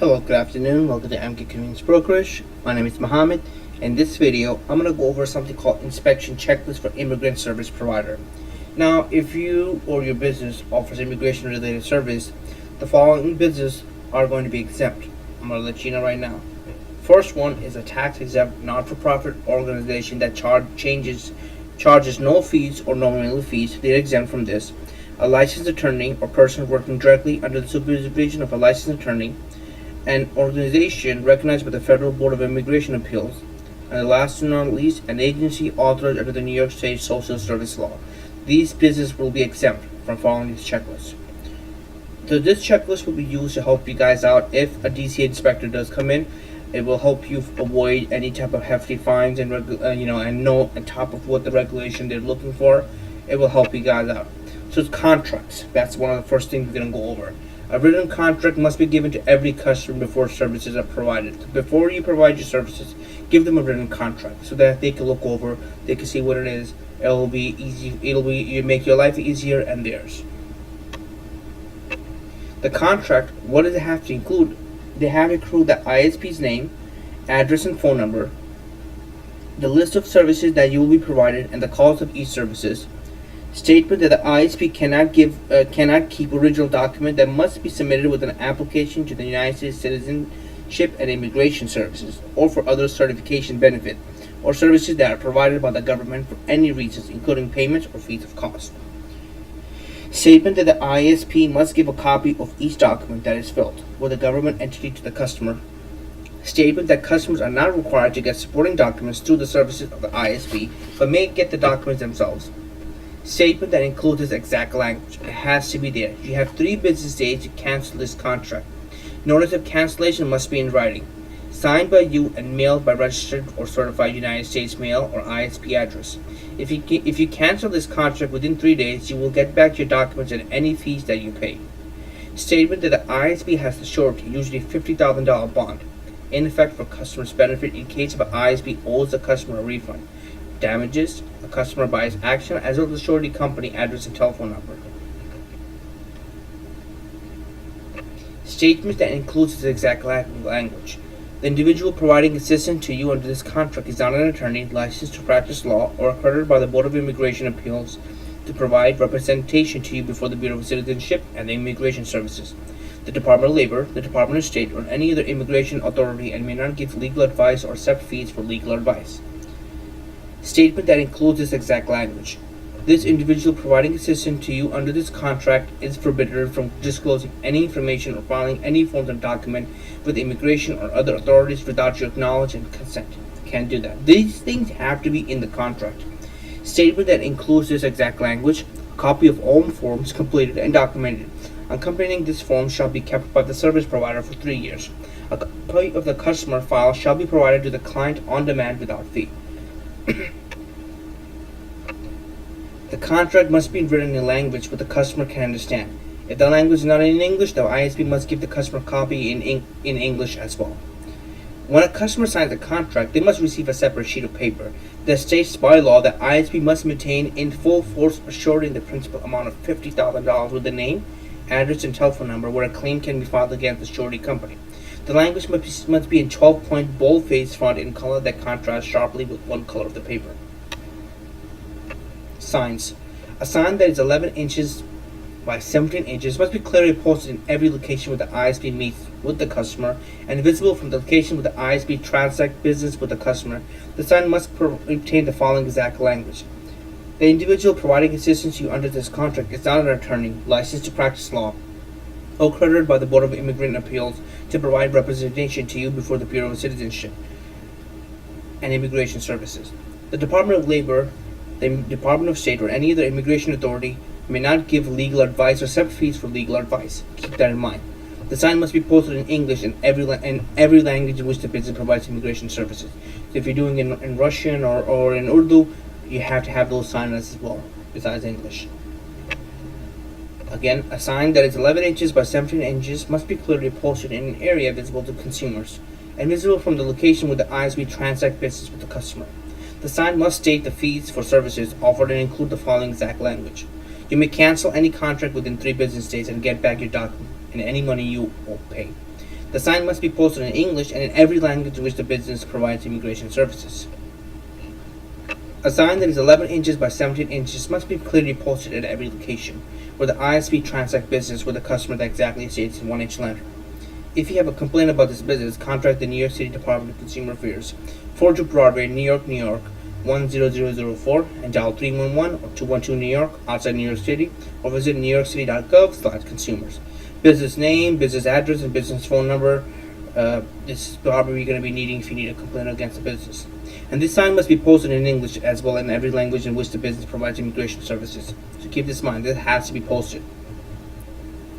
Hello, good afternoon. Welcome to MK Convenience Brokerage. My name is Mohammed. In this video, I'm going to go over something called inspection checklist for immigrant service provider. Now, if you or your business offers immigration related service, the following businesses are going to be exempt. I'm going to let you know right now. First one is a tax exempt not-for-profit organization that charges no fees or nominal fees. They're exempt from this. A licensed attorney or person working directly under the supervision of a licensed attorney, an organization recognized by the Federal Board of Immigration Appeals, and last but not least, an agency authorized under the New York State Social Service Law. These businesses will be exempt from following these checklists. So this checklist will be used to help you guys out if a DCA inspector does come in. It will help you avoid any type of hefty fines and and know on top of what the regulation they're looking for. It will help you guys out. So it's contracts. That's one of the first things we're going to go over. A written contract must be given to every customer before services are provided. Before you provide your services, give them a written contract so that they can look over, they can see what it is. It'll be easy. You make your life easier and theirs. The contract, what does it have to include? They have to include the ISP's name, address and phone number, the list of services that you will be provided, and the cost of each services. Statement that the ISP cannot keep original document that must be submitted with an application to the United States Citizenship and Immigration Services or for other certification benefit or services that are provided by the government for any reasons, including payments or fees of cost. Statement that the ISP must give a copy of each document that is filled with a government entity to the customer. Statement that customers are not required to get supporting documents through the services of the ISP, but may get the documents themselves. Statement that includes this exact language. It has to be there. You have 3 business days to cancel this contract. Notice of cancellation must be in writing, signed by you and mailed by registered or certified United States mail or ISP address. If you cancel this contract within 3 days, you will get back your documents and any fees that you pay. Statement that the ISP has the surety, usually a $50,000 bond, in effect for customer's benefit in case of an ISP owes the customer a refund. Damages, a customer buys action, as well as the surety company address and telephone number. Statement that includes this exact language. The individual providing assistance to you under this contract is not an attorney licensed to practice law or accredited by the Board of Immigration Appeals to provide representation to you before the Bureau of Citizenship and the Immigration Services, the Department of Labor, the Department of State, or any other immigration authority, and may not give legal advice or accept fees for legal advice. Statement that includes this exact language. This individual providing assistance to you under this contract is forbidden from disclosing any information or filing any forms of document with immigration or other authorities without your knowledge and consent. Can't do that. These things have to be in the contract. Statement that includes this exact language. A copy of all forms completed and documented accompanying this form shall be kept by the service provider for 3 years. A copy of the customer file shall be provided to the client on demand without fee. The contract must be written in language what the customer can understand. If the language is not in English, the ISP must give the customer a copy in English as well. When a customer signs a contract, they must receive a separate sheet of paper that states by law that ISP must maintain in full force assuring the principal amount of $50,000 with the name, address, and telephone number where a claim can be filed against the surety company. The language must be in 12-point bold-faced font in color that contrasts sharply with one color of the paper. Signs. A sign that is 11 inches by 17 inches must be clearly posted in every location where the ISP meets with the customer and visible from the location where the ISP transacts business with the customer. The sign must contain the following exact language. The individual providing assistance to you under this contract is not an attorney licensed to practice law or accredited by the Board of Immigration Appeals to provide representation to you before the Bureau of Citizenship and Immigration Services. The Department of Labor, the Department of State, or any other immigration authority may not give legal advice or accept fees for legal advice. Keep that in mind. The sign must be posted in English and every language in which the business provides immigration services. So if you're doing it in Russian or in Urdu, you have to have those signs as well, besides English. Again, a sign that is 11 inches by 17 inches must be clearly posted in an area visible to consumers and visible from the location where the ISP transacts business with the customer. The sign must state the fees for services offered and include the following exact language. You may cancel any contract within 3 business days and get back your document and any money you will pay. The sign must be posted in English and in every language in which the business provides immigration services. A sign that is 11 inches by 17 inches must be clearly posted at every location where the ISP transacts business with a customer that exactly states in 1-inch letter. If you have a complaint about this business, contact the New York City Department of Consumer Affairs, 42 Broadway, New York, 10004, and dial 311 or 212 New York, outside New York City, or visit newyorkcity.gov/consumers. Business name, business address, and business phone number. This is probably going to be needing if you need a complaint against the business. And this sign must be posted in English as well in every language in which the business provides immigration services. So keep this in mind, this has to be posted.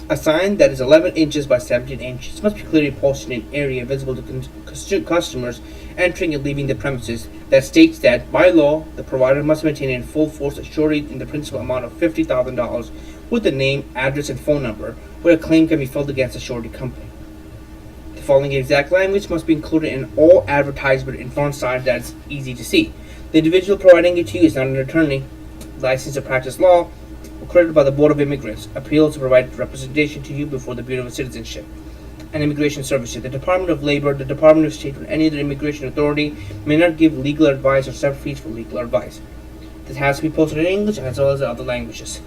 A sign that is 11 inches by 17 inches must be clearly posted in an area visible to customers entering and leaving the premises that states that, by law, the provider must maintain in full force a surety in the principal amount of $50,000 with the name, address, and phone number where a claim can be filed against the surety company. The following exact language must be included in all advertisement in font size that's easy to see. The individual providing it to you is not an attorney, licensed to practice law, accredited by the Board of Immigrants, appeals to provide representation to you before the Bureau of Citizenship and Immigration Services, the Department of Labor, the Department of State, or any other immigration authority may not give legal advice or set fees for legal advice. This has to be posted in English as well as other languages.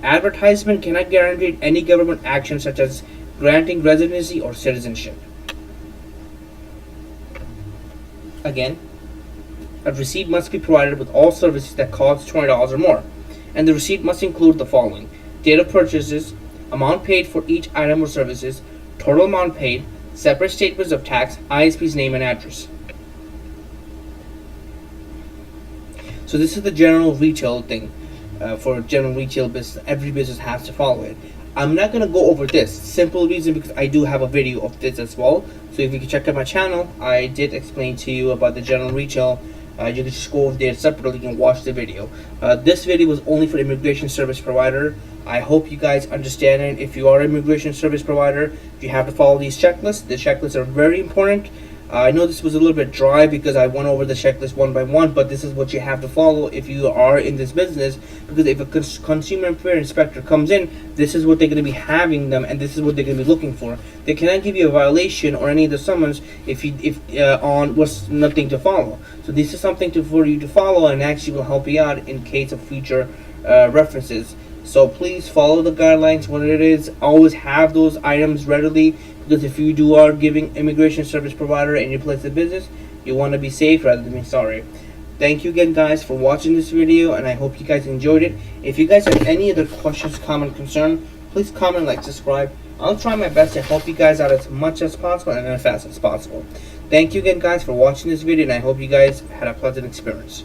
Advertisement cannot guarantee any government action such as granting residency or citizenship. Again, a receipt must be provided with all services that cost $20 or more, and the receipt must include the following: date of purchases, amount paid for each item or services, total amount paid, separate statements of tax, ISP's name and address. So this is the general retail thing. For general retail business, every business has to follow it. I'm not going to go over this, simple reason because I do have a video of this as well. So if you can check out my channel, I did explain to you about the general retail. You can just go over there separately and watch the video. This video was only for immigration service provider. I hope you guys understand it. If you are an immigration service provider, you have to follow these checklists. The checklists are very important. I know this was a little bit dry because I went over the checklist one by one, but this is what you have to follow if you are in this business, because if a consumer affairs inspector comes in, this is what they're going to be having them, and this is what they're going to be looking for. They cannot give you a violation or any of the summons if on what's nothing to follow. So this is something for you to follow, and actually will help you out in case of future references. So please follow the guidelines. What it is, always have those items readily, because if you are giving immigration service provider and you place a business, you want to be safe rather than be sorry. Thank you again, guys, for watching this video, and I hope you guys enjoyed it. If you guys have any other questions, comment, concern, please comment, like, subscribe. I'll try my best to help you guys out as much as possible and as fast as possible. Thank you again, guys, for watching this video, and I hope you guys had a pleasant experience.